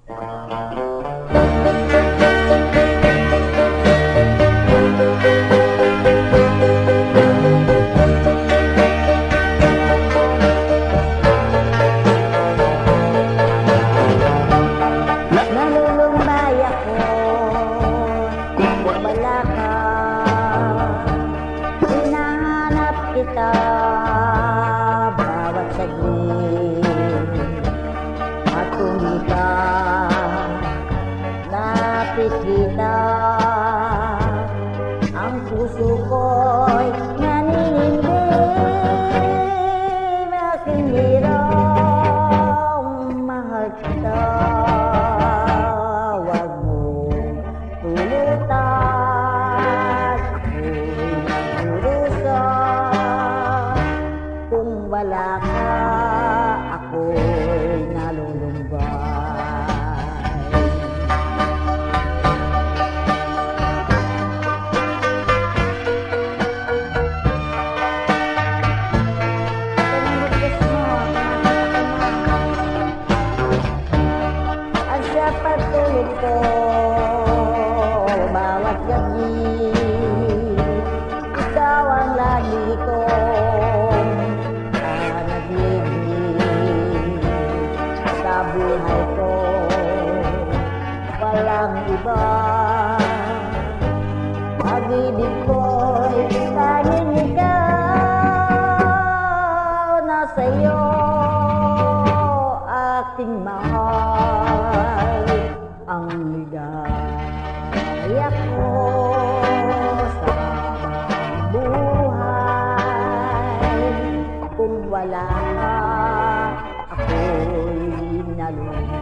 Nalulumbay ako kung wala ka. Hinahanap kita bawat saglit. At kung di ka napikita, ang puso ko'y naninindi. Aking hirang mahal kita. Huwag mong tulutan, ako'y nagdurusa. Kung wala ka, ako'y nalulumbay. At sa pagtulog ko bawat gabi, ikaw ang lagi kong panaginip. Sa buhay ko walang iba, pag-ibig ko'y tanging ikaw. Nasa iyo aking mahal, ang ligaya ko sa buhay. Kung wala ka, ako'y nalulungkot.